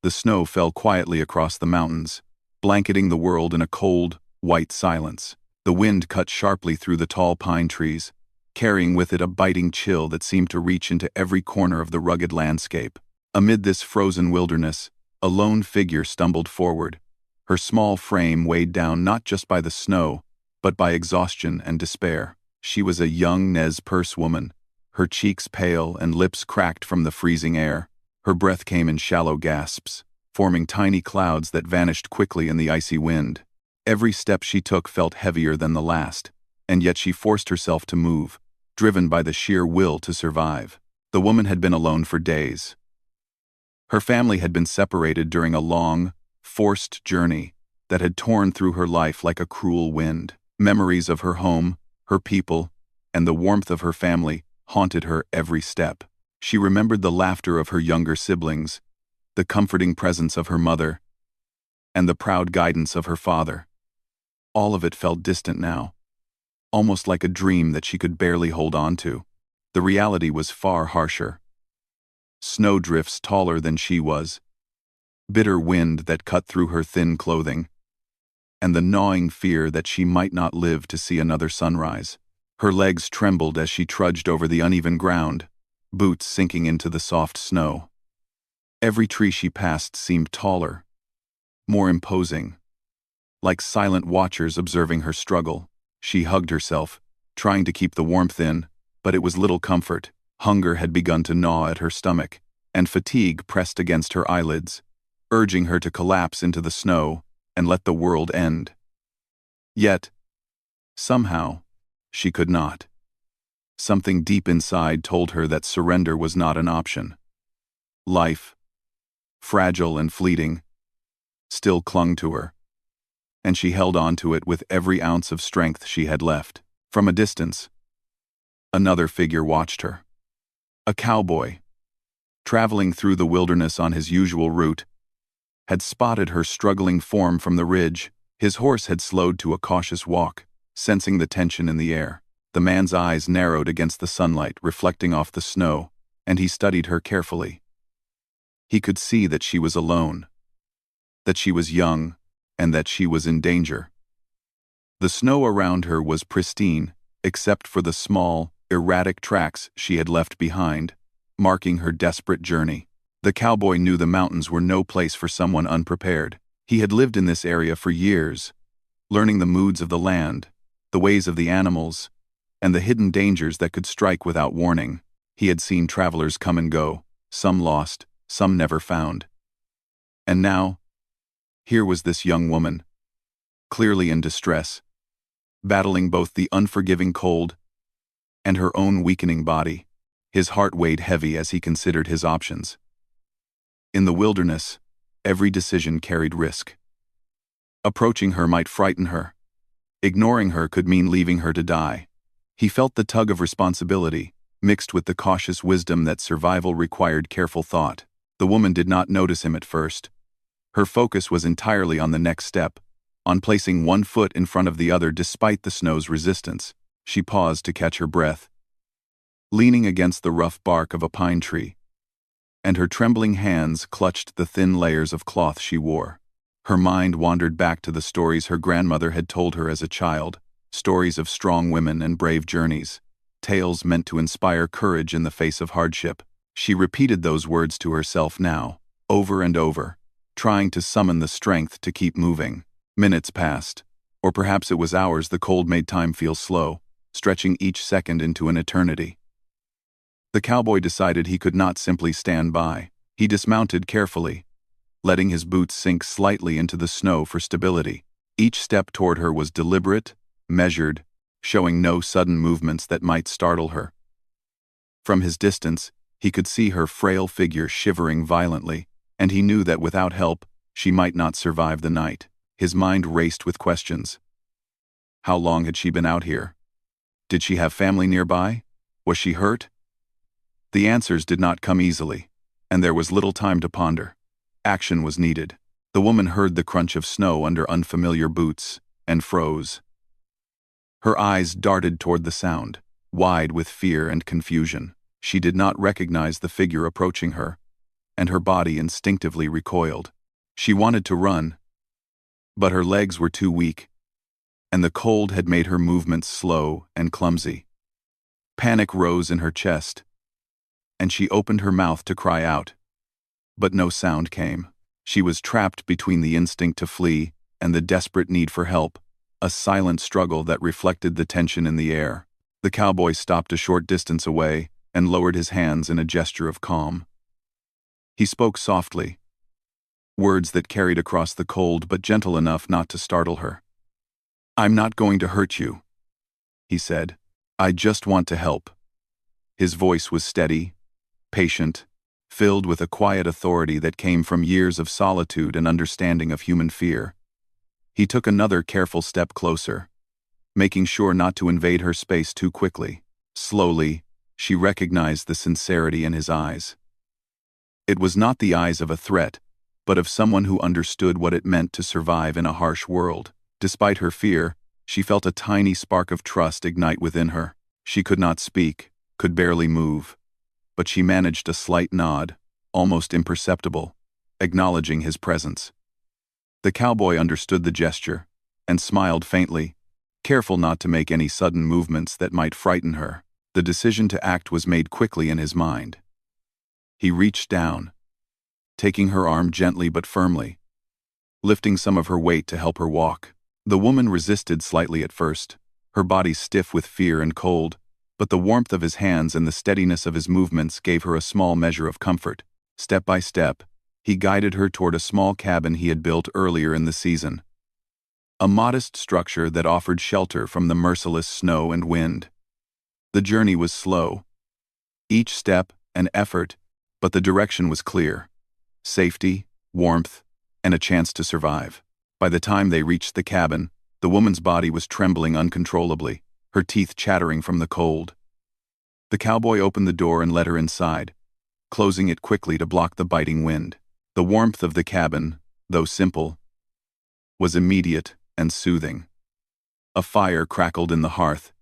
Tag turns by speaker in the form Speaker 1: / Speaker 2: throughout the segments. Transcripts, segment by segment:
Speaker 1: The snow fell quietly across the mountains, blanketing the world in a cold, white silence. The wind cut sharply through the tall pine trees, carrying with it a biting chill that seemed to reach into every corner of the rugged landscape. Amid this frozen wilderness, a lone figure stumbled forward, her small frame weighed down not just by the snow, but by exhaustion and despair. She was a young Nez Perce woman, her cheeks pale and lips cracked from the freezing air. Her breath came in shallow gasps, forming tiny clouds that vanished quickly in the icy wind. Every step she took felt heavier than the last, and yet she forced herself to move, driven by the sheer will to survive. The woman had been alone for days. Her family had been separated during a long, forced journey that had torn through her life like a cruel wind. Memories of her home, her people, and the warmth of her family haunted her every step. She remembered the laughter of her younger siblings, the comforting presence of her mother, and the proud guidance of her father. All of it felt distant now, almost like a dream that she could barely hold on to. The reality was far harsher. Snowdrifts taller than she was, bitter wind that cut through her thin clothing, and the gnawing fear that she might not live to see another sunrise. Her legs trembled as she trudged over the uneven ground, boots sinking into the soft snow. Every tree she passed seemed taller, more imposing, like silent watchers observing her struggle. She hugged herself, trying to keep the warmth in, but it was little comfort. Hunger had begun to gnaw at her stomach, and fatigue pressed against her eyelids, urging her to collapse into the snow and let the world end. Yet, somehow, she could not. Something deep inside told her that surrender was not an option. Life, fragile and fleeting, still clung to her, and she held on to it with every ounce of strength she had left. From a distance, another figure watched her. A cowboy, traveling through the wilderness on his usual route, had spotted her struggling form from the ridge. His horse had slowed to a cautious walk, sensing the tension in the air. The man's eyes narrowed against the sunlight reflecting off the snow, and he studied her carefully. He could see that she was alone, that she was young, and that she was in danger. The snow around her was pristine, except for the small, erratic tracks she had left behind, marking her desperate journey. The cowboy knew the mountains were no place for someone unprepared. He had lived in this area for years, learning the moods of the land, the ways of the animals, and the hidden dangers that could strike without warning. He had seen travelers come and go, some lost, some never found. And now, here was this young woman, clearly in distress, battling both the unforgiving cold and her own weakening body. His heart weighed heavy as he considered his options. In the wilderness, every decision carried risk. Approaching her might frighten her. Ignoring her could mean leaving her to die. He felt the tug of responsibility, mixed with the cautious wisdom that survival required careful thought. The woman did not notice him at first. Her focus was entirely on the next step, on placing one foot in front of the other despite the snow's resistance. She paused to catch her breath, leaning against the rough bark of a pine tree, and her trembling hands clutched the thin layers of cloth she wore. Her mind wandered back to the stories her grandmother had told her as a child, stories of strong women and brave journeys, tales meant to inspire courage in the face of hardship. She repeated those words to herself now, over and over, trying to summon the strength to keep moving. Minutes passed, or perhaps it was hours. The cold made time feel slow, stretching each second into an eternity. The cowboy decided he could not simply stand by. He dismounted carefully, letting his boots sink slightly into the snow for stability. Each step toward her was deliberate, measured, showing no sudden movements that might startle her. From his distance, he could see her frail figure shivering violently, and he knew that without help, she might not survive the night. His mind raced with questions. How long had she been out here? Did she have family nearby? Was she hurt? The answers did not come easily, and there was little time to ponder. Action was needed. The woman heard the crunch of snow under unfamiliar boots, and froze. Her eyes darted toward the sound, wide with fear and confusion. She did not recognize the figure approaching her, and her body instinctively recoiled. She wanted to run, but her legs were too weak, and the cold had made her movements slow and clumsy. Panic rose in her chest, and she opened her mouth to cry out. But no sound came. She was trapped between the instinct to flee and the desperate need for help, a silent struggle that reflected the tension in the air. The cowboy stopped a short distance away and lowered his hands in a gesture of calm. He spoke softly, words that carried across the cold but gentle enough not to startle her. "I'm not going to hurt you," he said. "I just want to help." His voice was steady, patient, filled with a quiet authority that came from years of solitude and understanding of human fear. He took another careful step closer, making sure not to invade her space too quickly. Slowly, she recognized the sincerity in his eyes. It was not the eyes of a threat, but of someone who understood what it meant to survive in a harsh world. Despite her fear, she felt a tiny spark of trust ignite within her. She could not speak, could barely move, but she managed a slight nod, almost imperceptible, acknowledging his presence. The cowboy understood the gesture and smiled faintly, careful not to make any sudden movements that might frighten her. The decision to act was made quickly in his mind. He reached down, taking her arm gently but firmly, lifting some of her weight to help her walk. The woman resisted slightly at first, her body stiff with fear and cold, but the warmth of his hands and the steadiness of his movements gave her a small measure of comfort. Step by step, he guided her toward a small cabin he had built earlier in the season. A modest structure that offered shelter from the merciless snow and wind. The journey was slow, each step an effort, but the direction was clear. Safety, warmth, and a chance to survive. By the time they reached the cabin, the woman's body was trembling uncontrollably, her teeth chattering from the cold. The cowboy opened the door and let her inside, closing it quickly to block the biting wind. The warmth of the cabin, though simple, was immediate and soothing. A fire crackled in the hearth,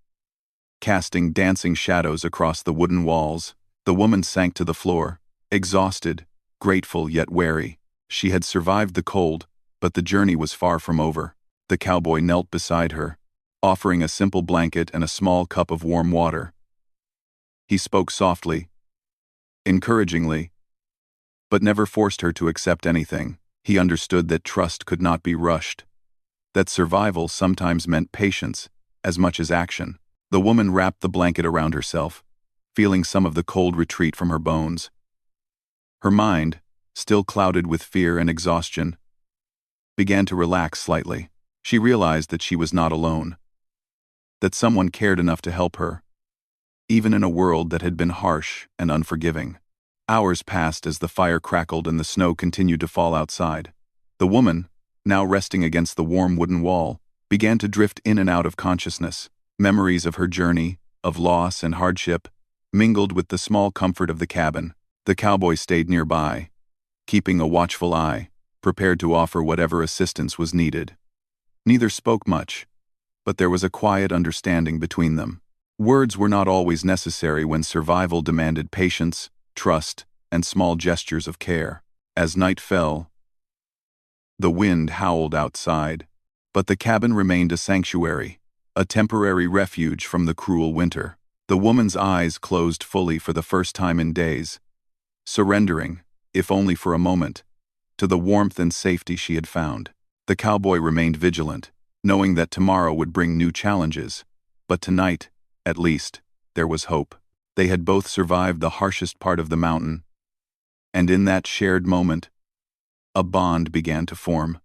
Speaker 1: casting dancing shadows across the wooden walls. The woman sank to the floor, exhausted, grateful yet wary. She had survived the cold, but the journey was far from over. The cowboy knelt beside her, offering a simple blanket and a small cup of warm water. He spoke softly, encouragingly, but never forced her to accept anything. He understood that trust could not be rushed, that survival sometimes meant patience as much as action. The woman wrapped the blanket around herself, feeling some of the cold retreat from her bones. Her mind, still clouded with fear and exhaustion, began to relax slightly. She realized that she was not alone, that someone cared enough to help her, even in a world that had been harsh and unforgiving. Hours passed as the fire crackled and the snow continued to fall outside. The woman, now resting against the warm wooden wall, began to drift in and out of consciousness. Memories of her journey, of loss and hardship, mingled with the small comfort of the cabin. The cowboy stayed nearby, keeping a watchful eye, prepared to offer whatever assistance was needed. Neither spoke much, but there was a quiet understanding between them. Words were not always necessary when survival demanded patience, trust, and small gestures of care. As night fell, the wind howled outside, but the cabin remained a sanctuary, a temporary refuge from the cruel winter. The woman's eyes closed fully for the first time in days, surrendering, if only for a moment, to the warmth and safety she had found. The cowboy remained vigilant, knowing that tomorrow would bring new challenges, but tonight, at least, there was hope. They had both survived the harshest part of the mountain, and in that shared moment, a bond began to form.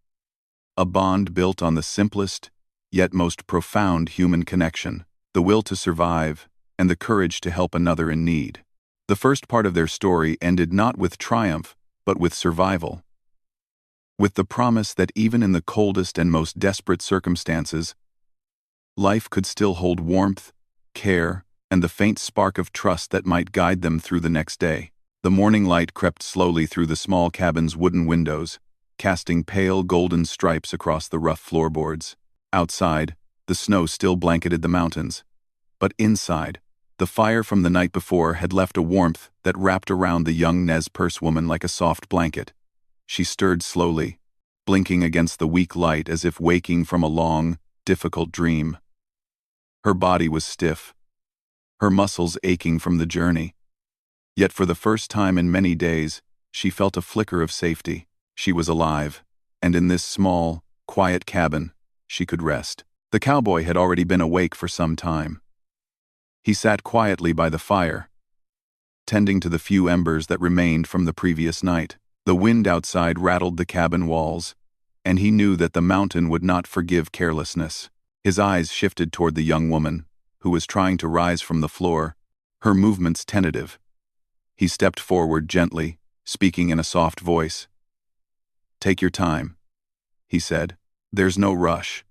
Speaker 1: A bond built on the simplest, yet most profound human connection, the will to survive and the courage to help another in need. The first part of their story ended not with triumph, but with survival. With the promise that even in the coldest and most desperate circumstances, life could still hold warmth, care, and the faint spark of trust that might guide them through the next day. The morning light crept slowly through the small cabin's wooden windows, casting pale golden stripes across the rough floorboards. Outside, the snow still blanketed the mountains, but inside, The fire from the night before had left a warmth that wrapped around the young Nez Perce woman like a soft blanket. She stirred slowly, blinking against the weak light as if waking from a long, difficult dream. Her body was stiff, her muscles aching from the journey. Yet for the first time in many days, she felt a flicker of safety. She was alive, and in this small, quiet cabin, she could rest. The cowboy had already been awake for some time. He sat quietly by the fire, tending to the few embers that remained from the previous night. The wind outside rattled the cabin walls, and he knew that the mountain would not forgive carelessness. His eyes shifted toward the young woman, who was trying to rise from the floor, her movements tentative. He stepped forward gently, speaking in a soft voice. "Take your time," he said. "There's no rush."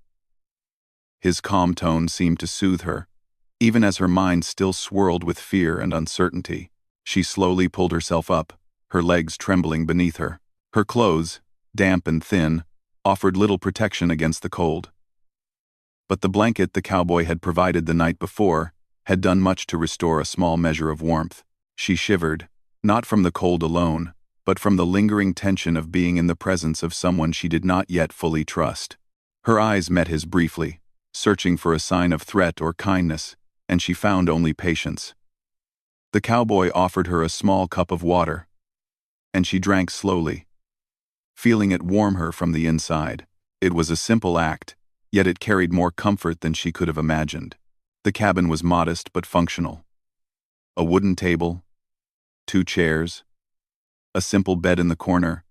Speaker 1: His calm tone seemed to soothe her, even as her mind still swirled with fear and uncertainty. She slowly pulled herself up, her legs trembling beneath her. Her clothes, damp and thin, offered little protection against the cold. But the blanket the cowboy had provided the night before had done much to restore a small measure of warmth. She shivered, not from the cold alone, but from the lingering tension of being in the presence of someone she did not yet fully trust. Her eyes met his briefly, searching for a sign of threat or kindness, and she found only patience. The cowboy offered her a small cup of water, and she drank slowly, feeling it warm her from the inside. It was a simple act, yet it carried more comfort than she could have imagined. The cabin was modest but functional. A wooden table, 2 chairs, a simple bed in the corner,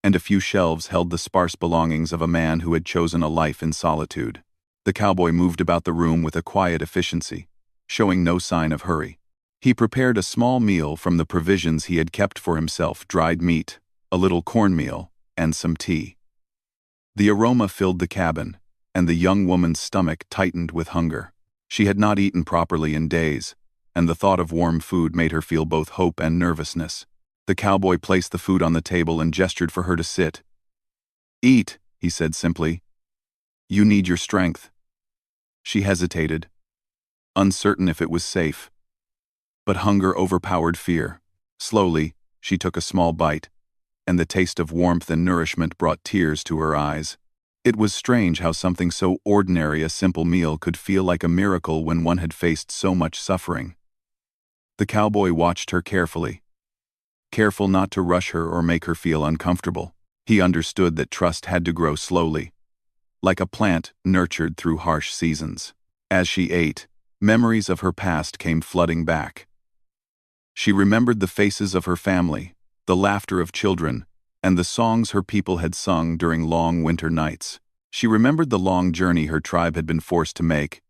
Speaker 1: and a few shelves held the sparse belongings of a man who had chosen a life in solitude. The cowboy moved about the room with a quiet efficiency, showing no sign of hurry. He prepared a small meal from the provisions he had kept for himself: dried meat, a little cornmeal, and some tea. The aroma filled the cabin, and the young woman's stomach tightened with hunger. She had not eaten properly in days, and the thought of warm food made her feel both hope and nervousness. The cowboy placed the food on the table and gestured for her to sit. "Eat," he said simply. "You need your strength." She hesitated, uncertain if it was safe. But hunger overpowered fear. Slowly, she took a small bite, and the taste of warmth and nourishment brought tears to her eyes. It was strange how something so ordinary, a simple meal, could feel like a miracle when one had faced so much suffering. The cowboy watched her carefully, careful not to rush her or make her feel uncomfortable. He understood that trust had to grow slowly, like a plant nurtured through harsh seasons. As she ate, memories of her past came flooding back. She remembered the faces of her family, the laughter of children, and the songs her people had sung during long winter nights. She remembered the long journey her tribe had been forced to make,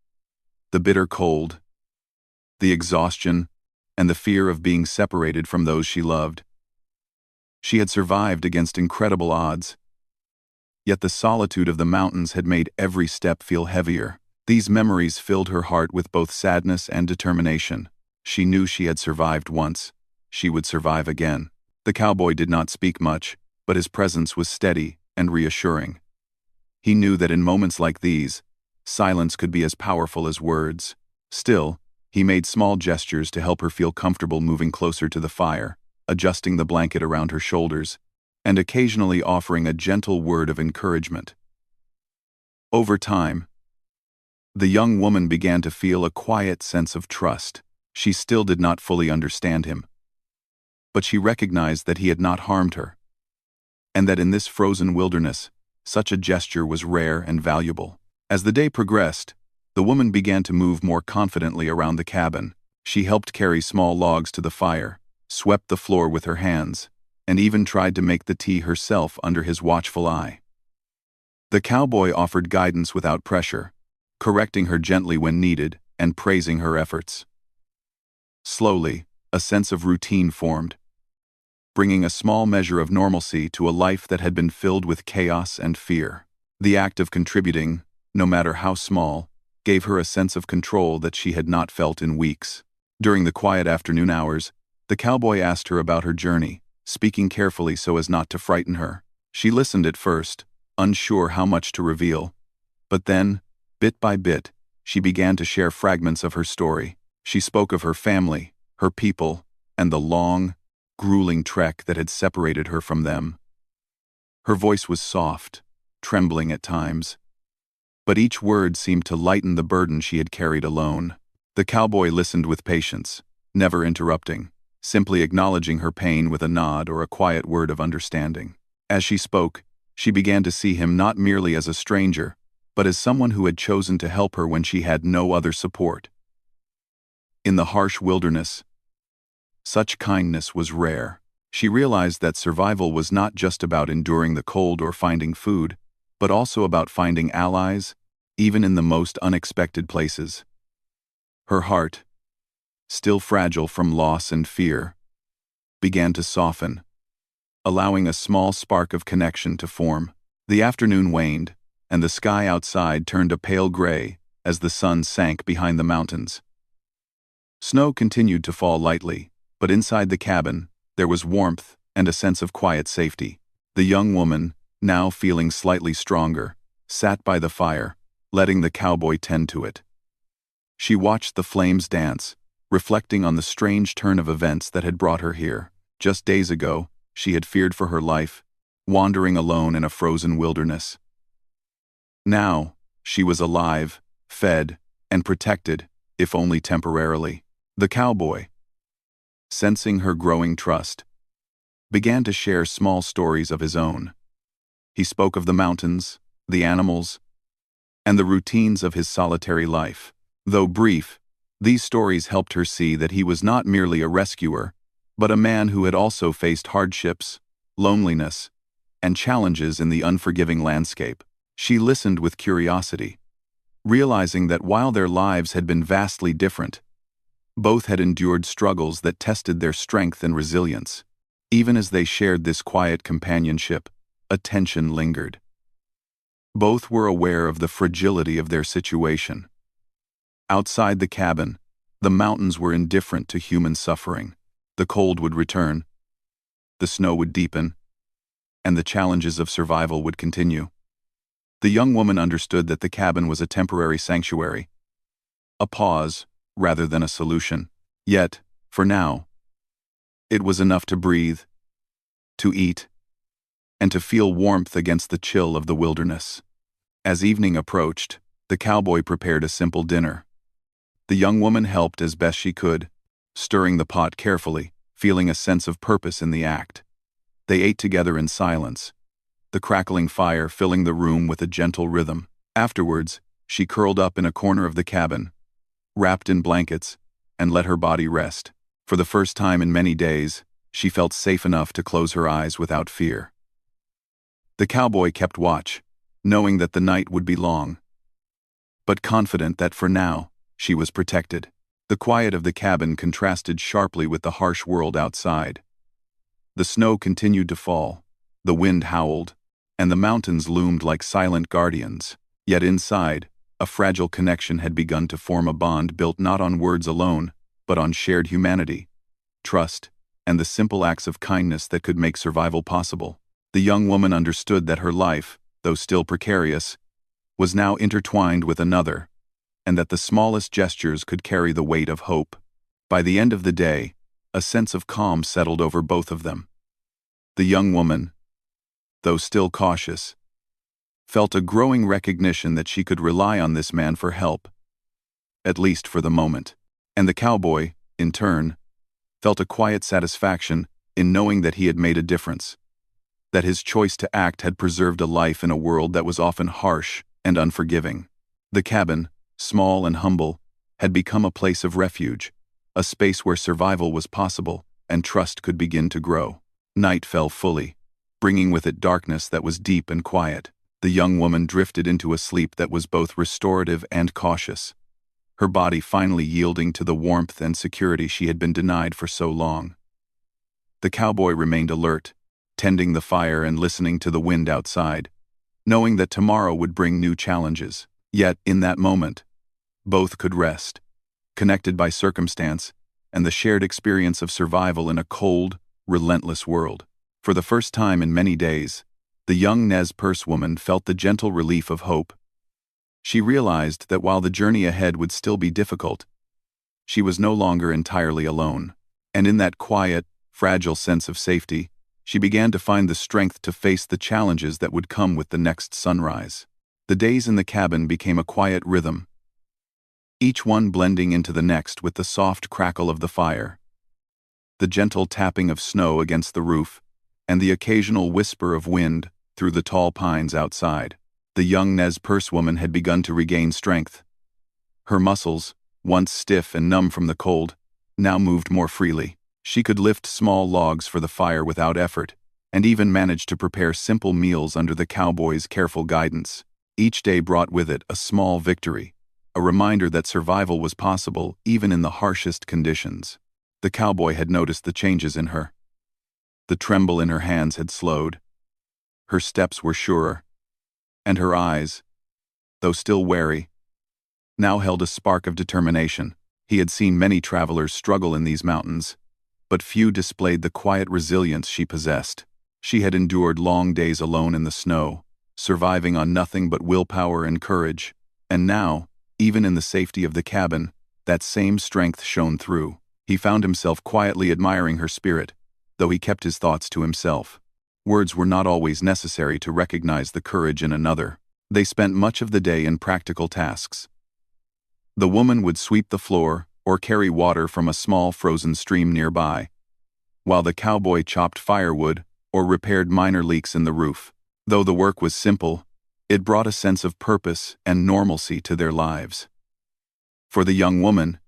Speaker 1: the bitter cold, the exhaustion, and the fear of being separated from those she loved. She had survived against incredible odds, yet the solitude of the mountains had made every step feel heavier. These memories filled her heart with both sadness and determination. She knew she had survived once. She would survive again. The cowboy did not speak much, but his presence was steady and reassuring. He knew that in moments like these, silence could be as powerful as words. Still, he made small gestures to help her feel comfortable, moving closer to the fire, adjusting the blanket around her shoulders, and occasionally offering a gentle word of encouragement. Over time, the young woman began to feel a quiet sense of trust. She still did not fully understand him, but she recognized that he had not harmed her, and that in this frozen wilderness, such a gesture was rare and valuable. As the day progressed, the woman began to move more confidently around the cabin. She helped carry small logs to the fire, swept the floor with her hands, and even tried to make the tea herself under his watchful eye. The cowboy offered guidance without pressure, correcting her gently when needed and praising her efforts. Slowly, a sense of routine formed, bringing a small measure of normalcy to a life that had been filled with chaos and fear. The act of contributing, no matter how small, gave her a sense of control that she had not felt in weeks. During the quiet afternoon hours, the cowboy asked her about her journey, speaking carefully so as not to frighten her. She listened at first, unsure how much to reveal. But then, bit by bit, she began to share fragments of her story. She spoke of her family, her people, and the long, grueling trek that had separated her from them. Her voice was soft, trembling at times, but each word seemed to lighten the burden she had carried alone. The cowboy listened with patience, never interrupting, simply acknowledging her pain with a nod or a quiet word of understanding. As she spoke, she began to see him not merely as a stranger, but as someone who had chosen to help her when she had no other support. In the harsh wilderness, such kindness was rare. She realized that survival was not just about enduring the cold or finding food, but also about finding allies, even in the most unexpected places. Her heart, still fragile from loss and fear, began to soften, allowing a small spark of connection to form. The afternoon waned, and the sky outside turned a pale gray as the sun sank behind the mountains. Snow continued to fall lightly, but inside the cabin, there was warmth and a sense of quiet safety. The young woman, now feeling slightly stronger, sat by the fire, letting the cowboy tend to it. She watched the flames dance, reflecting on the strange turn of events that had brought her here. Just days ago, she had feared for her life, wandering alone in a frozen wilderness. Now, she was alive, fed, and protected, if only temporarily. The cowboy, sensing her growing trust, began to share small stories of his own. He spoke of the mountains, the animals, and the routines of his solitary life. Though brief, these stories helped her see that he was not merely a rescuer, but a man who had also faced hardships, loneliness, and challenges in the unforgiving landscape. She listened with curiosity, realizing that while their lives had been vastly different, both had endured struggles that tested their strength and resilience. Even as they shared this quiet companionship, a tension lingered. Both were aware of the fragility of their situation. Outside the cabin, the mountains were indifferent to human suffering. The cold would return, the snow would deepen, and the challenges of survival would continue. The young woman understood that the cabin was a temporary sanctuary, a pause rather than a solution. Yet, for now, it was enough to breathe, to eat, and to feel warmth against the chill of the wilderness. As evening approached, the cowboy prepared a simple dinner. The young woman helped as best she could, stirring the pot carefully, feeling a sense of purpose in the act. They ate together in silence, the crackling fire filling the room with a gentle rhythm. Afterwards, she curled up in a corner of the cabin, wrapped in blankets, and let her body rest. For the first time in many days, she felt safe enough to close her eyes without fear. The cowboy kept watch, knowing that the night would be long, but confident that for now, she was protected. The quiet of the cabin contrasted sharply with the harsh world outside. The snow continued to fall, the wind howled, and the mountains loomed like silent guardians. Yet inside, a fragile connection had begun to form, a bond built not on words alone, but on shared humanity, trust, and the simple acts of kindness that could make survival possible. The young woman understood that her life, though still precarious, was now intertwined with another, and that the smallest gestures could carry the weight of hope. By the end of the day, a sense of calm settled over both of them. The young woman, though still cautious, felt a growing recognition that she could rely on this man for help, at least for the moment. And the cowboy, in turn, felt a quiet satisfaction in knowing that he had made a difference, that his choice to act had preserved a life in a world that was often harsh and unforgiving. The cabin, small and humble, had become a place of refuge, a space where survival was possible and trust could begin to grow. Night fell fully, bringing with it darkness that was deep and quiet. The young woman drifted into a sleep that was both restorative and cautious, her body finally yielding to the warmth and security she had been denied for so long. The cowboy remained alert, tending the fire and listening to the wind outside, knowing that tomorrow would bring new challenges. Yet, in that moment, both could rest, connected by circumstance and the shared experience of survival in a cold, relentless world. For the first time in many days, the young Nez Perce woman felt the gentle relief of hope. She realized that while the journey ahead would still be difficult, She was no longer entirely alone. And in that quiet, fragile sense of safety, she began to find the strength to face the challenges that would come with the next sunrise. The days in the cabin became a quiet rhythm, each one blending into the next with the soft crackle of the fire, the gentle tapping of snow against the roof, and the occasional whisper of wind through the tall pines outside. The young Nez Perce woman had begun to regain strength. Her muscles, once stiff and numb from the cold, now moved more freely. She could lift small logs for the fire without effort, and even managed to prepare simple meals under the cowboy's careful guidance. Each day brought with it a small victory, a reminder that survival was possible even in the harshest conditions. The cowboy had noticed the changes in her. The tremble in her hands had slowed. Her steps were surer, and her eyes, though still wary, now held a spark of determination. He had seen many travelers struggle in these mountains, but few displayed the quiet resilience she possessed. She had endured long days alone in the snow, surviving on nothing but willpower and courage, and now, even in the safety of the cabin, that same strength shone through. He found himself quietly admiring her spirit, though he kept his thoughts to himself. Words were not always necessary to recognize the courage in another. They spent much of the day in practical tasks. The woman would sweep the floor or carry water from a small frozen stream nearby, while the cowboy chopped firewood or repaired minor leaks in the roof. Though the work was simple, it brought a sense of purpose and normalcy to their lives. For the young woman,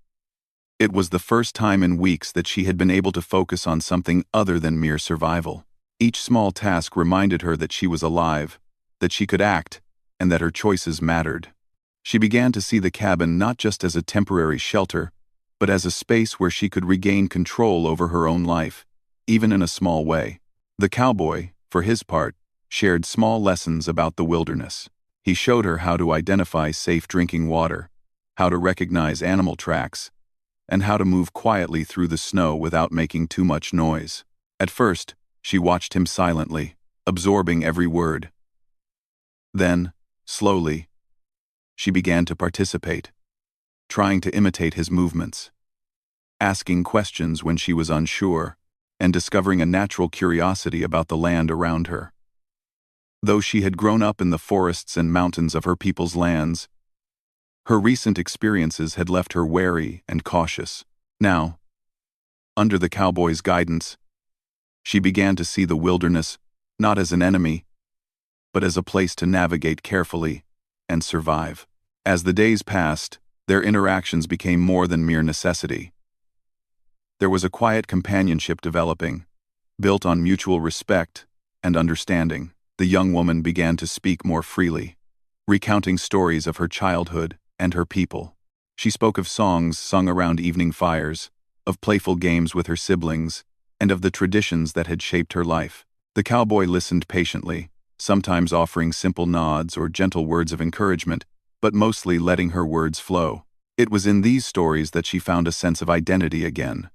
Speaker 1: it was the first time in weeks that she had been able to focus on something other than mere survival. Each small task reminded her that she was alive, that she could act, and that her choices mattered. She began to see the cabin not just as a temporary shelter, but as a space where she could regain control over her own life, even in a small way. The cowboy, for his part, shared small lessons about the wilderness. He showed her how to identify safe drinking water, how to recognize animal tracks, and how to move quietly through the snow without making too much noise. At first, she watched him silently, absorbing every word. Then, slowly, she began to participate, trying to imitate his movements, asking questions when she was unsure, and discovering a natural curiosity about the land around her. Though she had grown up in the forests and mountains of her people's lands, her recent experiences had left her wary and cautious. Now, under the cowboy's guidance, she began to see the wilderness not as an enemy, but as a place to navigate carefully and survive. As the days passed, their interactions became more than mere necessity. There was a quiet companionship developing, built on mutual respect and understanding. The young woman began to speak more freely, recounting stories of her childhood and her people. She spoke of songs sung around evening fires, of playful games with her siblings, and of the traditions that had shaped her life. The cowboy listened patiently, sometimes offering simple nods or gentle words of encouragement, but mostly letting her words flow. It was in these stories that she found a sense of identity again,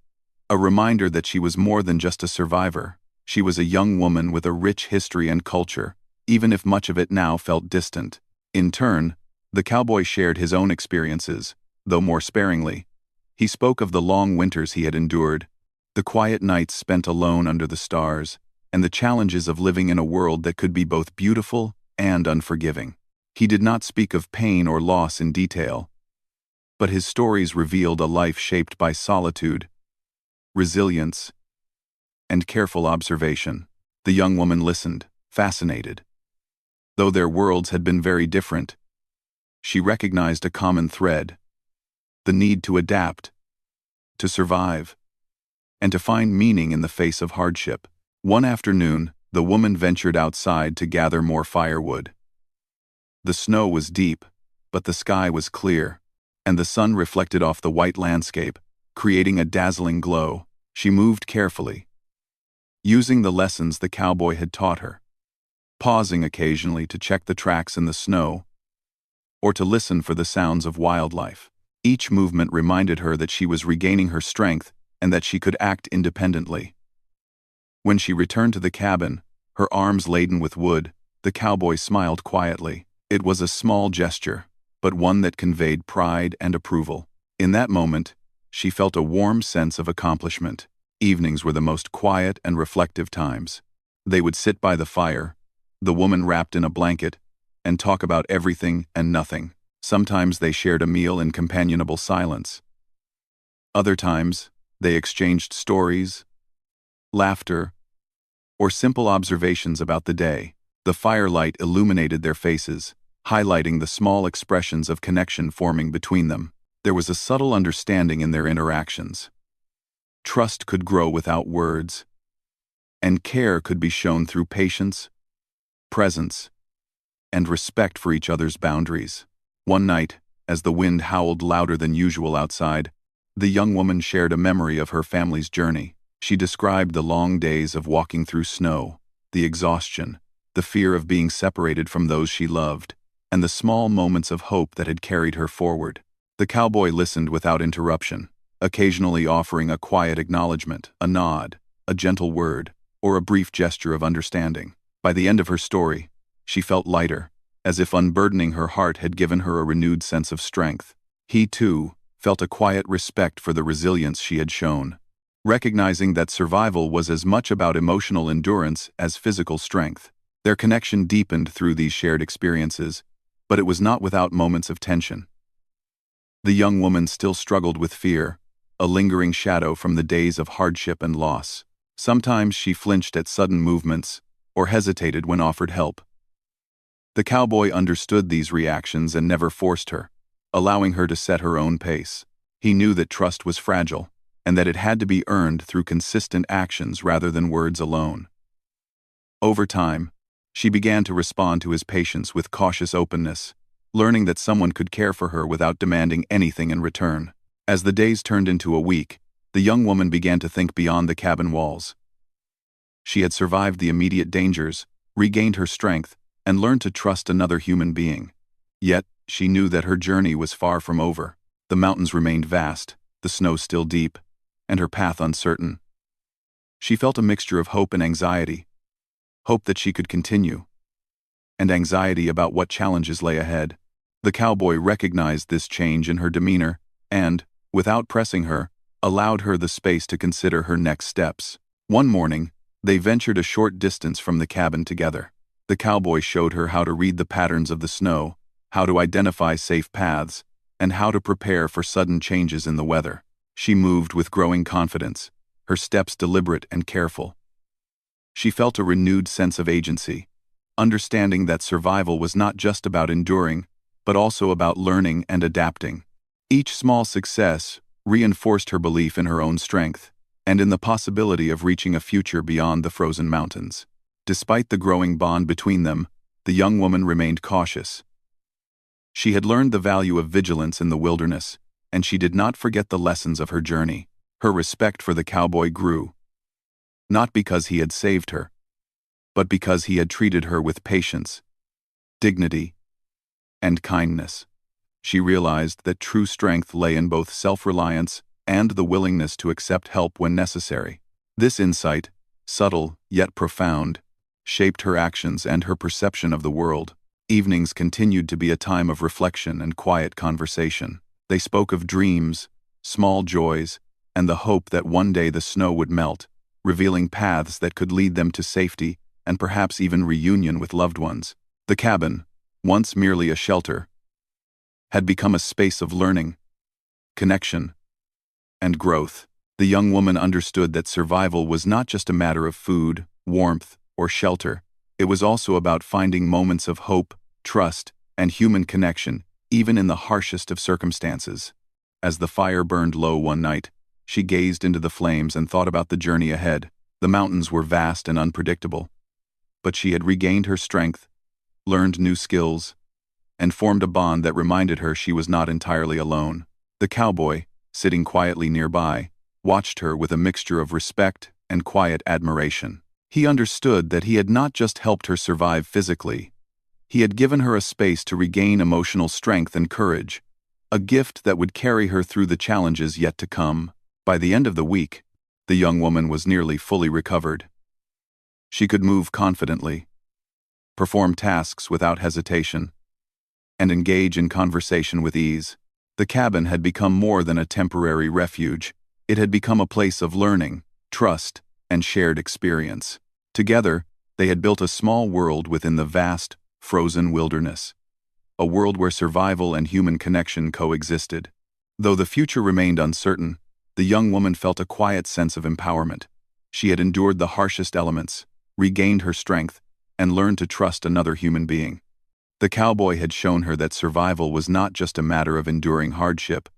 Speaker 1: a reminder that she was more than just a survivor. She was a young woman with a rich history and culture, even if much of it now felt distant. In turn, the cowboy shared his own experiences, though more sparingly. He spoke of the long winters he had endured, the quiet nights spent alone under the stars, and the challenges of living in a world that could be both beautiful and unforgiving. He did not speak of pain or loss in detail, but his stories revealed a life shaped by solitude, resilience, and careful observation. The young woman listened, fascinated. Though their worlds had been very different, she recognized a common thread: the need to adapt, to survive, and to find meaning in the face of hardship. One afternoon, the woman ventured outside to gather more firewood. The snow was deep, but the sky was clear, and the sun reflected off the white landscape, creating a dazzling glow. She moved carefully, using the lessons the cowboy had taught her, pausing occasionally to check the tracks in the snow or to listen for the sounds of wildlife. Each movement reminded her that she was regaining her strength and that she could act independently. When she returned to the cabin, her arms laden with wood, the cowboy smiled quietly. It was a small gesture, but one that conveyed pride and approval. In that moment, she felt a warm sense of accomplishment. Evenings were the most quiet and reflective times. They would sit by the fire, the woman wrapped in a blanket, and talk about everything and nothing. Sometimes they shared a meal in companionable silence. Other times, they exchanged stories, laughter, or simple observations about the day. The firelight illuminated their faces, highlighting the small expressions of connection forming between them. There was a subtle understanding in their interactions. Trust could grow without words, and care could be shown through patience, presence, and respect for each other's boundaries. One night, as the wind howled louder than usual outside, the young woman shared a memory of her family's journey. She described the long days of walking through snow, the exhaustion, the fear of being separated from those she loved, and the small moments of hope that had carried her forward. The cowboy listened without interruption, occasionally offering a quiet acknowledgement, a nod, a gentle word, or a brief gesture of understanding. By the end of her story, she felt lighter, as if unburdening her heart had given her a renewed sense of strength. He, too, felt a quiet respect for the resilience she had shown, recognizing that survival was as much about emotional endurance as physical strength. Their connection deepened through these shared experiences, but it was not without moments of tension. The young woman still struggled with fear, a lingering shadow from the days of hardship and loss. Sometimes she flinched at sudden movements, or hesitated when offered help. The cowboy understood these reactions and never forced her, allowing her to set her own pace. He knew that trust was fragile, and that it had to be earned through consistent actions rather than words alone. Over time, she began to respond to his patience with cautious openness, learning that someone could care for her without demanding anything in return. As the days turned into a week, the young woman began to think beyond the cabin walls. She had survived the immediate dangers, regained her strength, and learned to trust another human being. Yet, she knew that her journey was far from over. The mountains remained vast, the snow still deep, and her path uncertain. She felt a mixture of hope and anxiety. Hope that she could continue, and anxiety about what challenges lay ahead. The cowboy recognized this change in her demeanor and, without pressing her, allowed her the space to consider her next steps. One morning, they ventured a short distance from the cabin together. The cowboy showed her how to read the patterns of the snow, how to identify safe paths, and how to prepare for sudden changes in the weather. She moved with growing confidence, her steps deliberate and careful. She felt a renewed sense of agency, understanding that survival was not just about enduring, but also about learning and adapting. Each small success reinforced her belief in her own strength, and in the possibility of reaching a future beyond the frozen mountains. Despite the growing bond between them, the young woman remained cautious. She had learned the value of vigilance in the wilderness, and she did not forget the lessons of her journey. Her respect for the cowboy grew, not because he had saved her, but because he had treated her with patience, dignity, and kindness. She realized that true strength lay in both self-reliance and the willingness to accept help when necessary. This insight, subtle yet profound, shaped her actions and her perception of the world. Evenings continued to be a time of reflection and quiet conversation. They spoke of dreams, small joys, and the hope that one day the snow would melt, revealing paths that could lead them to safety and perhaps even reunion with loved ones. The cabin, once merely a shelter, had become a space of learning, connection, and growth. The young woman understood that survival was not just a matter of food, warmth, or shelter. It was also about finding moments of hope, trust, and human connection, even in the harshest of circumstances. As the fire burned low one night, she gazed into the flames and thought about the journey ahead. The mountains were vast and unpredictable, but she had regained her strength, learned new skills, and formed a bond that reminded her she was not entirely alone. The cowboy, sitting quietly nearby, watched her with a mixture of respect and quiet admiration. He understood that he had not just helped her survive physically, he had given her a space to regain emotional strength and courage, a gift that would carry her through the challenges yet to come. By the end of the week, the young woman was nearly fully recovered. She could move confidently, perform tasks without hesitation, and engage in conversation with ease. The cabin had become more than a temporary refuge. It had become a place of learning, trust, and shared experience. Together, they had built a small world within the vast, frozen wilderness. A world where survival and human connection coexisted. Though the future remained uncertain, the young woman felt a quiet sense of empowerment. She had endured the harshest elements, regained her strength, and learned to trust another human being. The cowboy had shown her that survival was not just a matter of enduring hardship,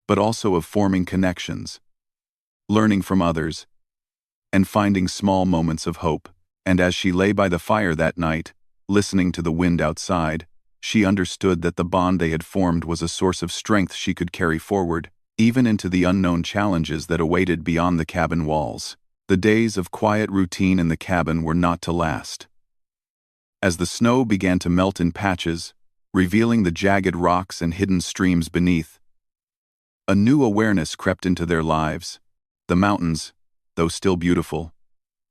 Speaker 1: but also of forming connections, learning from others, and finding small moments of hope. And as she lay by the fire that night, listening to the wind outside, she understood that the bond they had formed was a source of strength she could carry forward, even into the unknown challenges that awaited beyond the cabin walls. The days of quiet routine in the cabin were not to last. As the snow began to melt in patches, revealing the jagged rocks and hidden streams beneath, a new awareness crept into their lives. The mountains, though still beautiful,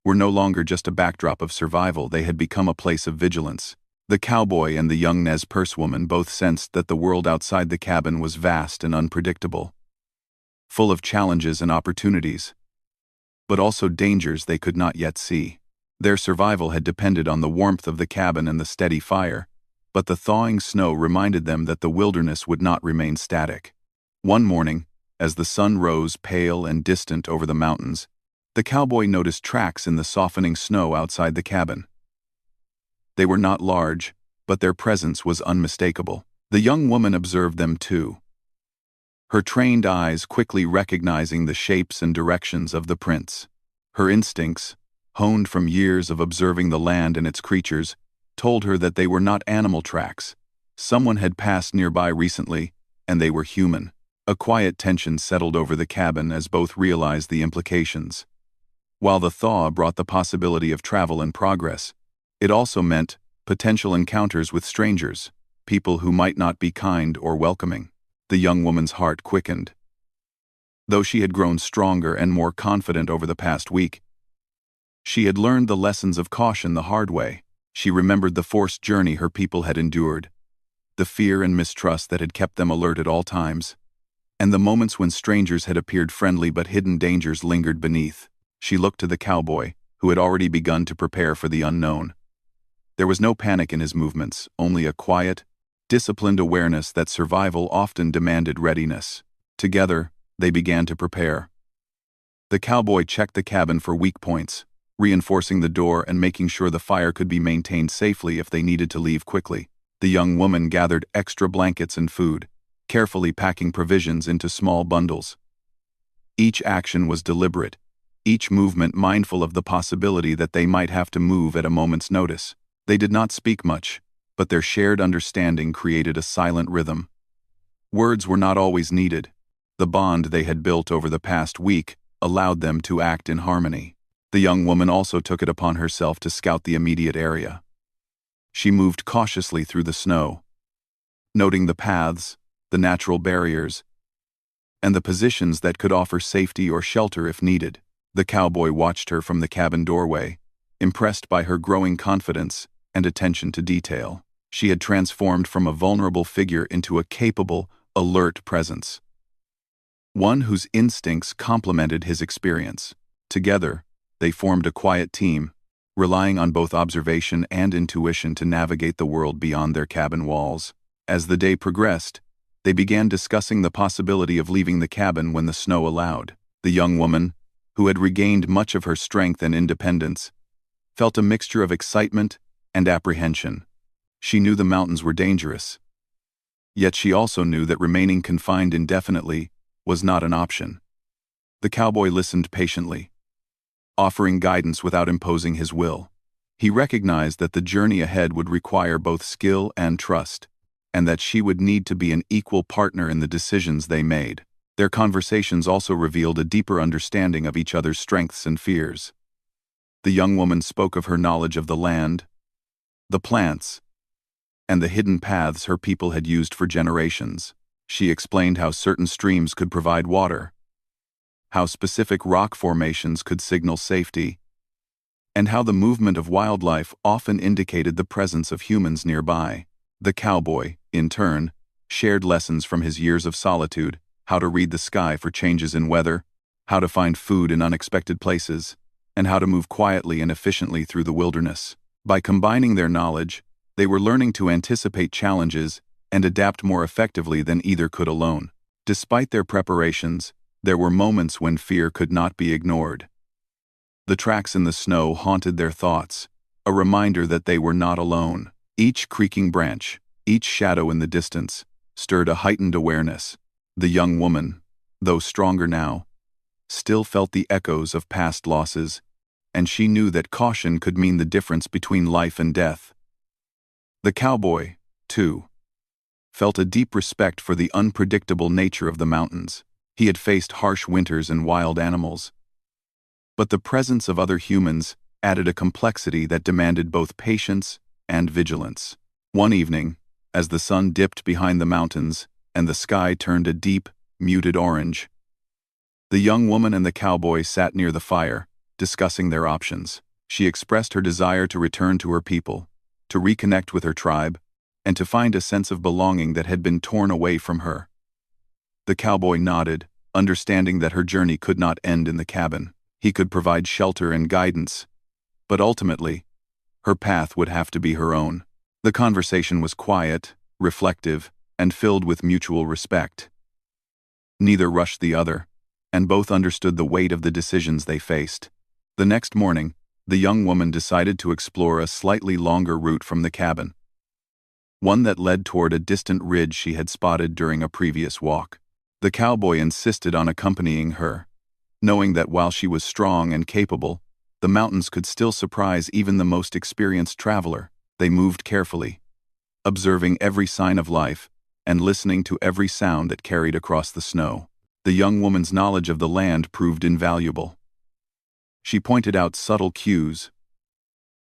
Speaker 1: were no longer just a backdrop of survival. They had become a place of vigilance. The cowboy and the young Nez Perce woman both sensed that the world outside the cabin was vast and unpredictable, full of challenges and opportunities, but also dangers they could not yet see. Their survival had depended on the warmth of the cabin and the steady fire, but the thawing snow reminded them that the wilderness would not remain static. One morning, as the sun rose pale and distant over the mountains, the cowboy noticed tracks in the softening snow outside the cabin. They were not large, but their presence was unmistakable. The young woman observed them too, her trained eyes quickly recognizing the shapes and directions of the prints. Her instincts, honed from years of observing the land and its creatures, told her that they were not animal tracks. Someone had passed nearby recently, and they were human. A quiet tension settled over the cabin as both realized the implications. While the thaw brought the possibility of travel and progress, it also meant potential encounters with strangers, people who might not be kind or welcoming. The young woman's heart quickened. Though she had grown stronger and more confident over the past week, she had learned the lessons of caution the hard way. She remembered the forced journey her people had endured, the fear and mistrust that had kept them alert at all times, and the moments when strangers had appeared friendly but hidden dangers lingered beneath. She looked to the cowboy, who had already begun to prepare for the unknown. There was no panic in his movements, only a quiet, disciplined awareness that survival often demanded readiness. Together, they began to prepare. The cowboy checked the cabin for weak points, reinforcing the door and making sure the fire could be maintained safely if they needed to leave quickly. The young woman gathered extra blankets and food, carefully packing provisions into small bundles. Each action was deliberate, each movement mindful of the possibility that they might have to move at a moment's notice. They did not speak much, but their shared understanding created a silent rhythm. Words were not always needed. The bond they had built over the past week allowed them to act in harmony. The young woman also took it upon herself to scout the immediate area. She moved cautiously through the snow, noting the paths, the natural barriers, and the positions that could offer safety or shelter if needed. The cowboy watched her from the cabin doorway, impressed by her growing confidence and attention to detail. She had transformed from a vulnerable figure into a capable, alert presence, one whose instincts complemented his experience. Together, they formed a quiet team, relying on both observation and intuition to navigate the world beyond their cabin walls. As the day progressed, they began discussing the possibility of leaving the cabin when the snow allowed. The young woman, who had regained much of her strength and independence, felt a mixture of excitement and apprehension. She knew the mountains were dangerous, yet she also knew that remaining confined indefinitely was not an option. The cowboy listened patiently, offering guidance without imposing his will. He recognized that the journey ahead would require both skill and trust, and that she would need to be an equal partner in the decisions they made. Their conversations also revealed a deeper understanding of each other's strengths and fears. The young woman spoke of her knowledge of the land, the plants, and the hidden paths her people had used for generations. She explained how certain streams could provide water, how specific rock formations could signal safety, and how the movement of wildlife often indicated the presence of humans nearby. The cowboy, in turn, shared lessons from his years of solitude, how to read the sky for changes in weather, how to find food in unexpected places, and how to move quietly and efficiently through the wilderness. By combining their knowledge, they were learning to anticipate challenges and adapt more effectively than either could alone. Despite their preparations, there were moments when fear could not be ignored. The tracks in the snow haunted their thoughts, a reminder that they were not alone. Each creaking branch, each shadow in the distance, stirred a heightened awareness. The young woman, though stronger now, still felt the echoes of past losses, and she knew that caution could mean the difference between life and death. The cowboy, too, felt a deep respect for the unpredictable nature of the mountains. He had faced harsh winters and wild animals, but the presence of other humans added a complexity that demanded both patience and vigilance. One evening, as the sun dipped behind the mountains and the sky turned a deep, muted orange, the young woman and the cowboy sat near the fire, discussing their options. She expressed her desire to return to her people, to reconnect with her tribe, and to find a sense of belonging that had been torn away from her. The cowboy nodded, understanding that her journey could not end in the cabin. He could provide shelter and guidance, but ultimately, her path would have to be her own. The conversation was quiet, reflective, and filled with mutual respect. Neither rushed the other, and both understood the weight of the decisions they faced. The next morning, the young woman decided to explore a slightly longer route from the cabin, one that led toward a distant ridge she had spotted during a previous walk. The cowboy insisted on accompanying her, knowing that while she was strong and capable, the mountains could still surprise even the most experienced traveler. They moved carefully, observing every sign of life and listening to every sound that carried across the snow. The young woman's knowledge of the land proved invaluable. She pointed out subtle cues: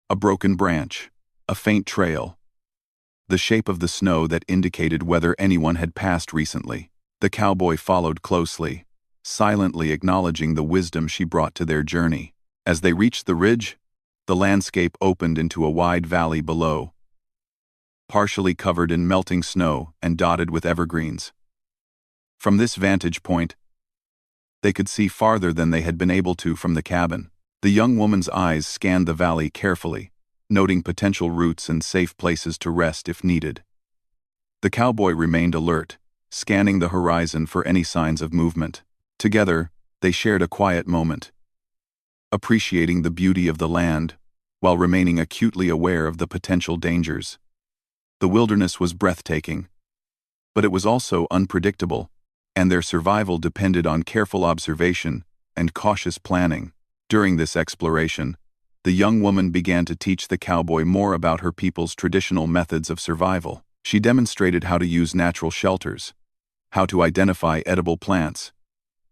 Speaker 1: a broken branch, a faint trail, the shape of the snow that indicated whether anyone had passed recently. The cowboy followed closely, silently acknowledging the wisdom she brought to their journey. As they reached the ridge, the landscape opened into a wide valley below, partially covered in melting snow and dotted with evergreens. From this vantage point, they could see farther than they had been able to from the cabin. The young woman's eyes scanned the valley carefully, noting potential routes and safe places to rest if needed. The cowboy remained alert, scanning the horizon for any signs of movement. Together, they shared a quiet moment, appreciating the beauty of the land while remaining acutely aware of the potential dangers. The wilderness was breathtaking, but it was also unpredictable, and their survival depended on careful observation and cautious planning. During this exploration, the young woman began to teach the cowboy more about her people's traditional methods of survival. She demonstrated how to use natural shelters, how to identify edible plants,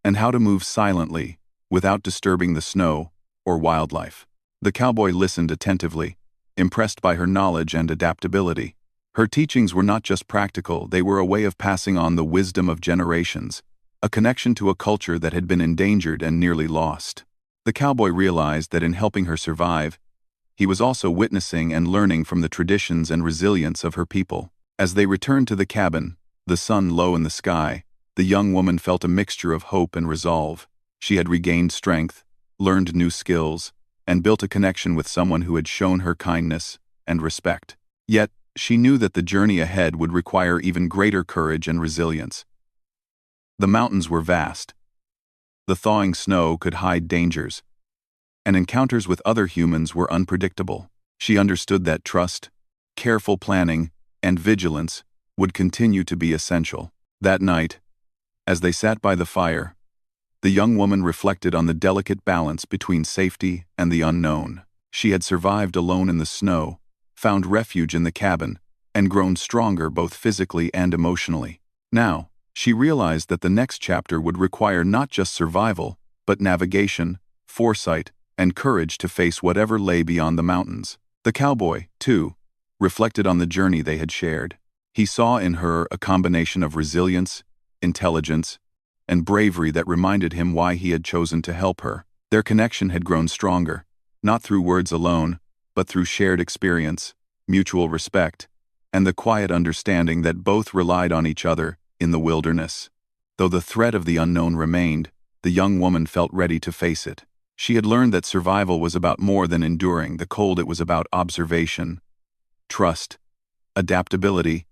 Speaker 1: and how to move silently without disturbing the snow or wildlife. The cowboy listened attentively, impressed by her knowledge and adaptability. Her teachings were not just practical, they were a way of passing on the wisdom of generations, a connection to a culture that had been endangered and nearly lost. The cowboy realized that in helping her survive, he was also witnessing and learning from the traditions and resilience of her people. As they returned to the cabin, the sun low in the sky, the young woman felt a mixture of hope and resolve. She had regained strength, learned new skills, and built a connection with someone who had shown her kindness and respect. Yet, she knew that the journey ahead would require even greater courage and resilience. The mountains were vast. The thawing snow could hide dangers, and encounters with other humans were unpredictable. She understood that trust, careful planning, and vigilance would continue to be essential. That night, as they sat by the fire, the young woman reflected on the delicate balance between safety and the unknown. She had survived alone in the snow, found refuge in the cabin, and grown stronger both physically and emotionally. Now, she realized that the next chapter would require not just survival, but navigation, foresight, and courage to face whatever lay beyond the mountains. The cowboy, too, reflected on the journey they had shared. He saw in her a combination of resilience, intelligence, and bravery that reminded him why he had chosen to help her. Their connection had grown stronger, not through words alone, but through shared experience, mutual respect, and the quiet understanding that both relied on each other in the wilderness. Though the threat of the unknown remained, the young woman felt ready to face it. She had learned that survival was about more than enduring the cold. It was about observation, trust, adaptability,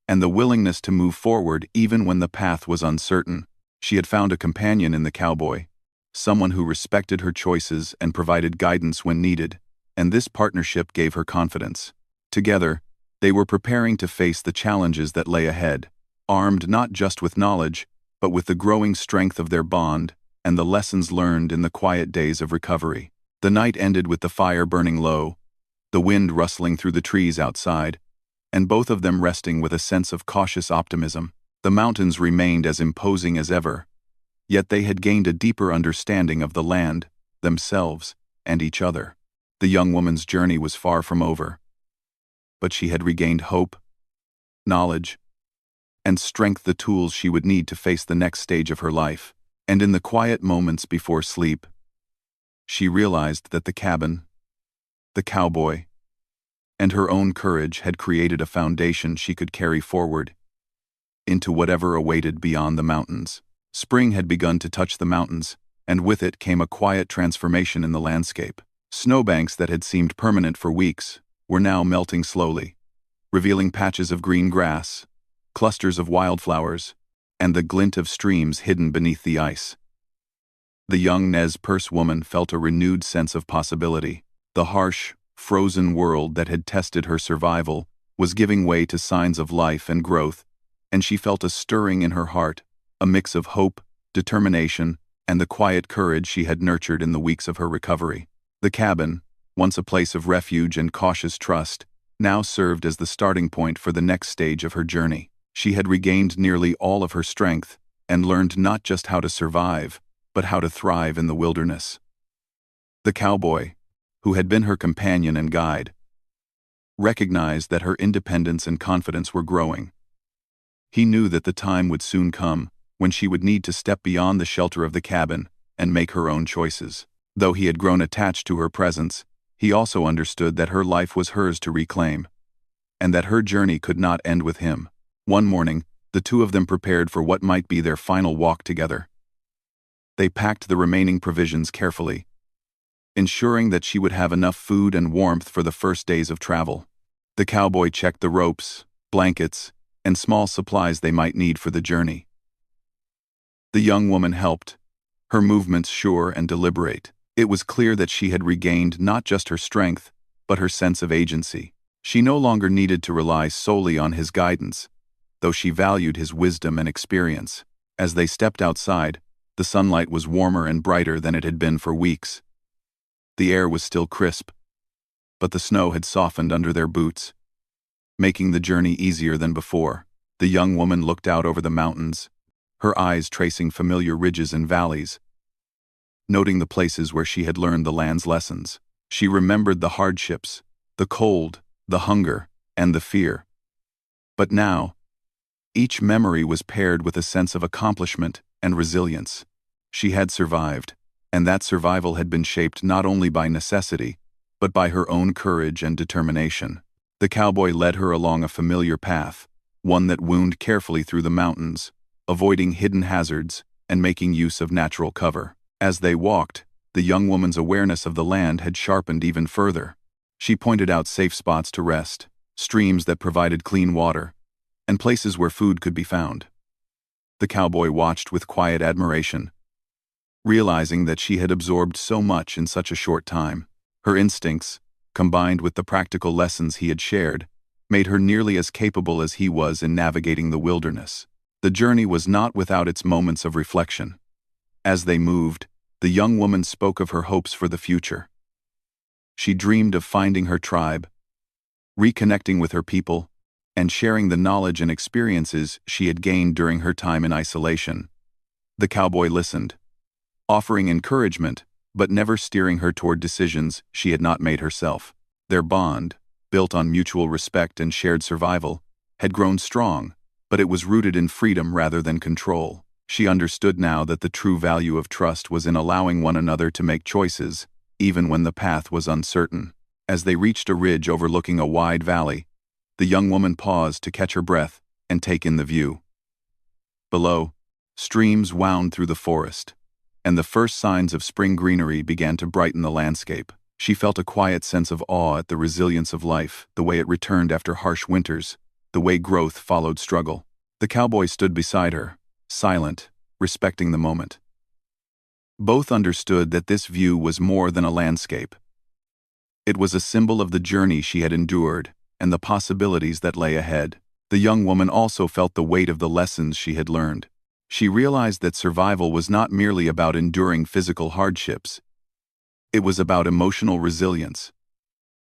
Speaker 1: and the willingness to move forward even when the path was uncertain. She had found a companion in the cowboy, someone who respected her choices and provided guidance when needed, and this partnership gave her confidence. Together, they were preparing to face the challenges that lay ahead, armed not just with knowledge, but with the growing strength of their bond and the lessons learned in the quiet days of recovery. The night ended with the fire burning low, the wind rustling through the trees outside, and both of them resting with a sense of cautious optimism. The mountains remained as imposing as ever, yet they had gained a deeper understanding of the land, themselves, and each other. The young woman's journey was far from over, but she had regained hope, knowledge, and strength, the tools she would need to face the next stage of her life. And in the quiet moments before sleep, she realized that the cabin, the cowboy, and her own courage had created a foundation she could carry forward into whatever awaited beyond the mountains. Spring had begun to touch the mountains, and with it came a quiet transformation in the landscape. Snowbanks that had seemed permanent for weeks were now melting slowly, revealing patches of green grass, clusters of wildflowers, and the glint of streams hidden beneath the ice. The young Nez Perce woman felt a renewed sense of possibility. The harsh, frozen world that had tested her survival was giving way to signs of life and growth, and she felt a stirring in her heart, a mix of hope, determination, and the quiet courage she had nurtured in the weeks of her recovery. The cabin, once a place of refuge and cautious trust, now served as the starting point for the next stage of her journey. She had regained nearly all of her strength and learned not just how to survive, but how to thrive in the wilderness. The cowboy, who had been her companion and guide, recognized that her independence and confidence were growing. He knew that the time would soon come when she would need to step beyond the shelter of the cabin and make her own choices. Though he had grown attached to her presence, he also understood that her life was hers to reclaim, and that her journey could not end with him. One morning, the two of them prepared for what might be their final walk together. They packed the remaining provisions carefully, ensuring that she would have enough food and warmth for the first days of travel. The cowboy checked the ropes, blankets, and small supplies they might need for the journey. The young woman helped, her movements sure and deliberate. It was clear that she had regained not just her strength, but her sense of agency. She no longer needed to rely solely on his guidance, though she valued his wisdom and experience. As they stepped outside, the sunlight was warmer and brighter than it had been for weeks. The air was still crisp, but the snow had softened under their boots, making the journey easier than before. The young woman looked out over the mountains, her eyes tracing familiar ridges and valleys, noting the places where she had learned the land's lessons. She remembered the hardships, the cold, the hunger, and the fear. But now, each memory was paired with a sense of accomplishment and resilience. She had survived, and that survival had been shaped not only by necessity, but by her own courage and determination. The cowboy led her along a familiar path, one that wound carefully through the mountains, avoiding hidden hazards and making use of natural cover. As they walked, the young woman's awareness of the land had sharpened even further. She pointed out safe spots to rest, streams that provided clean water, and places where food could be found. The cowboy watched with quiet admiration, realizing that she had absorbed so much in such a short time. Her instincts, combined with the practical lessons he had shared, made her nearly as capable as he was in navigating the wilderness. The journey was not without its moments of reflection. As they moved, the young woman spoke of her hopes for the future. She dreamed of finding her tribe, reconnecting with her people, and sharing the knowledge and experiences she had gained during her time in isolation. The cowboy listened, offering encouragement, but never steering her toward decisions she had not made herself. Their bond, built on mutual respect and shared survival, had grown strong, but it was rooted in freedom rather than control. She understood now that the true value of trust was in allowing one another to make choices, even when the path was uncertain. As they reached a ridge overlooking a wide valley, The young woman paused to catch her breath and take in the view. Below, streams wound through the forest, and the first signs of spring greenery began to brighten the landscape. She felt a quiet sense of awe at the resilience of life, the way it returned after harsh winters, the way growth followed struggle. The cowboy stood beside her, silent, respecting the moment. Both understood that this view was more than a landscape. It was a symbol of the journey she had endured and the possibilities that lay ahead. The young woman also felt the weight of the lessons she had learned. She realized that survival was not merely about enduring physical hardships. It was about emotional resilience,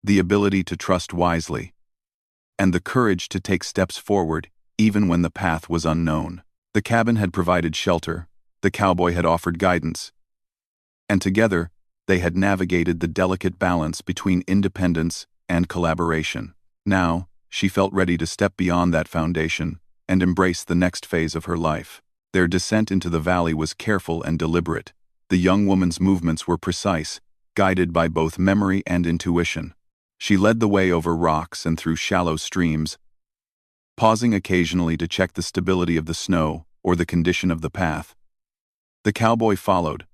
Speaker 1: the ability to trust wisely, and the courage to take steps forward even when the path was unknown. The cabin had provided shelter, the cowboy had offered guidance, and together they had navigated the delicate balance between independence and collaboration. Now, she felt ready to step beyond that foundation and embrace the next phase of her life. Their descent into the valley was careful and deliberate. The young woman's movements were precise, guided by both memory and intuition. She led the way over rocks and through shallow streams, pausing occasionally to check the stability of the snow or the condition of the path. The cowboy followed,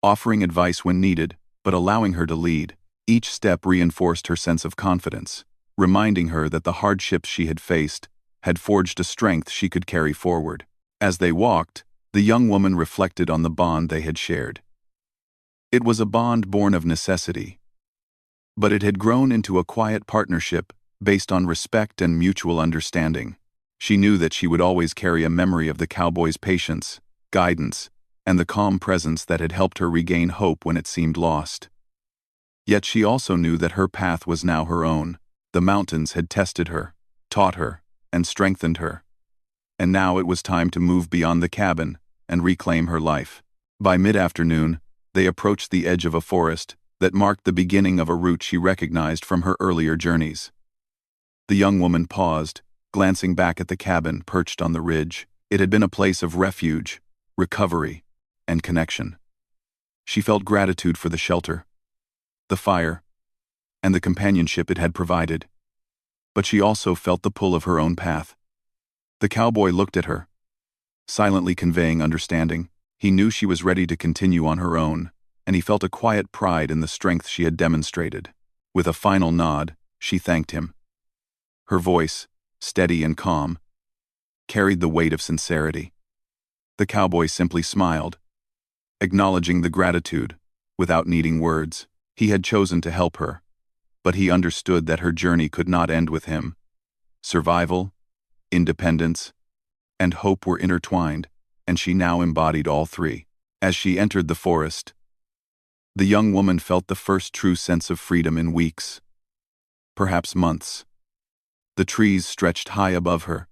Speaker 1: offering advice when needed, but allowing her to lead. Each step reinforced her sense of confidence, reminding her that the hardships she had faced had forged a strength she could carry forward. As they walked, the young woman reflected on the bond they had shared. It was a bond born of necessity, but it had grown into a quiet partnership based on respect and mutual understanding. She knew that she would always carry a memory of the cowboy's patience, guidance, and the calm presence that had helped her regain hope when it seemed lost. Yet she also knew that her path was now her own. The mountains had tested her, taught her, and strengthened her. And now it was time to move beyond the cabin and reclaim her life. By mid-afternoon, they approached the edge of a forest that marked the beginning of a route she recognized from her earlier journeys. The young woman paused, glancing back at the cabin perched on the ridge. It had been a place of refuge, recovery, and connection. She felt gratitude for the shelter, the fire, and the companionship it had provided. But she also felt the pull of her own path. The cowboy looked at her, silently conveying understanding. He knew she was ready to continue on her own, and he felt a quiet pride in the strength she had demonstrated. With a final nod, she thanked him. Her voice, steady and calm, carried the weight of sincerity. The cowboy simply smiled, acknowledging the gratitude without needing words. He had chosen to help her, but he understood that her journey could not end with him. Survival, independence, and hope were intertwined, and she now embodied all three. As she entered the forest, the young woman felt the first true sense of freedom in weeks, perhaps months. The trees stretched high above her,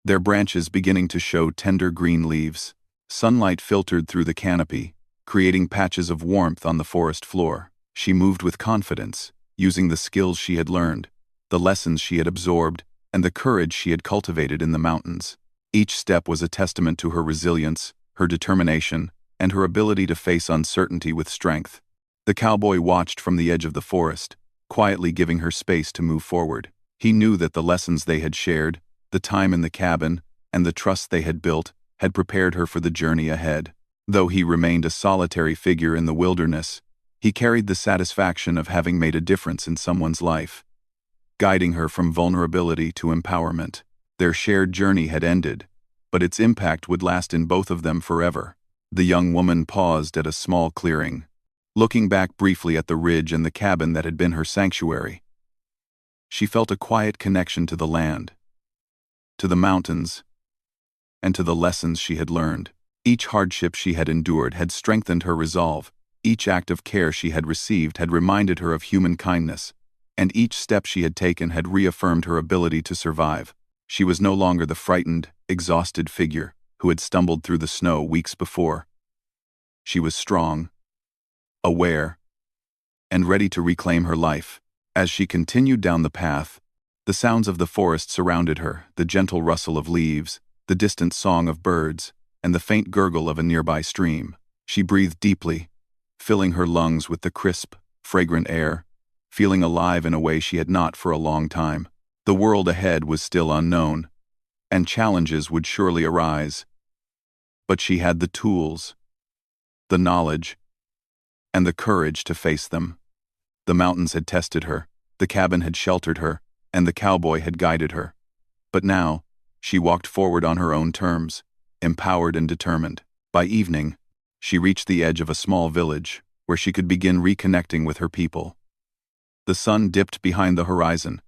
Speaker 1: their branches beginning to show tender green leaves. Sunlight filtered through the canopy, creating patches of warmth on the forest floor. She moved with confidence, using the skills she had learned, the lessons she had absorbed, and the courage she had cultivated in the mountains. Each step was a testament to her resilience, her determination, and her ability to face uncertainty with strength. The cowboy watched from the edge of the forest, quietly giving her space to move forward. He knew that the lessons they had shared, the time in the cabin, and the trust they had built, had prepared her for the journey ahead. Though he remained a solitary figure in the wilderness, he carried the satisfaction of having made a difference in someone's life, guiding her from vulnerability to empowerment. Their shared journey had ended, but its impact would last in both of them forever. The young woman paused at a small clearing, looking back briefly at the ridge and the cabin that had been her sanctuary. She felt a quiet connection to the land, to the mountains, and to the lessons she had learned. Each hardship she had endured had strengthened her resolve. Each act of care she had received had reminded her of human kindness, and each step she had taken had reaffirmed her ability to survive. She was no longer the frightened, exhausted figure who had stumbled through the snow weeks before. She was strong, aware, and ready to reclaim her life. As she continued down the path, the sounds of the forest surrounded her, the gentle rustle of leaves, the distant song of birds, and the faint gurgle of a nearby stream. She breathed deeply, filling her lungs with the crisp, fragrant air, feeling alive in a way she had not for a long time. The world ahead was still unknown, and challenges would surely arise. But she had the tools, the knowledge, and the courage to face them. The mountains had tested her, the cabin had sheltered her, and the cowboy had guided her. But now, she walked forward on her own terms, empowered and determined. By evening, she reached the edge of a small village, where she could begin reconnecting with her people. The sun dipped behind the horizon,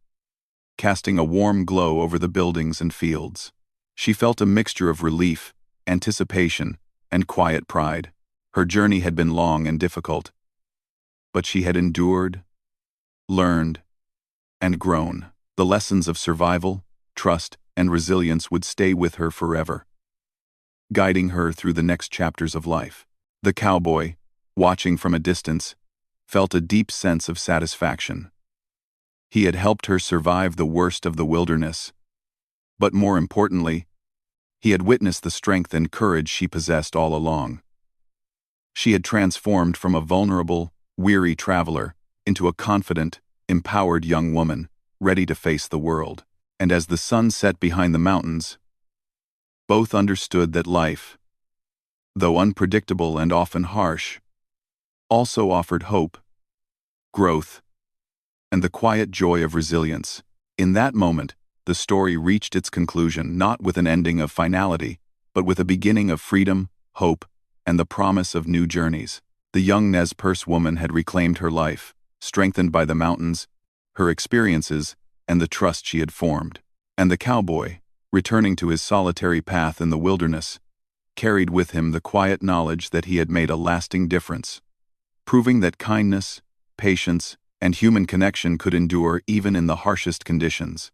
Speaker 1: casting a warm glow over the buildings and fields. She felt a mixture of relief, anticipation, and quiet pride. Her journey had been long and difficult, but she had endured, learned, and grown. The lessons of survival, trust, and resilience would stay with her forever, guiding her through the next chapters of life. The cowboy, watching from a distance, felt a deep sense of satisfaction. He had helped her survive the worst of the wilderness, but more importantly, he had witnessed the strength and courage she possessed all along. She had transformed from a vulnerable, weary traveler into a confident, empowered young woman, ready to face the world. And as the sun set behind the mountains, both understood that life, though unpredictable and often harsh, also offered hope, growth, and the quiet joy of resilience. In that moment, the story reached its conclusion, not with an ending of finality, but with a beginning of freedom, hope, and the promise of new journeys. The young Nez Perce woman had reclaimed her life, strengthened by the mountains, her experiences, and the trust she had formed. And the cowboy, returning to his solitary path in the wilderness, carried with him the quiet knowledge that he had made a lasting difference, proving that kindness, patience, and human connection could endure even in the harshest conditions.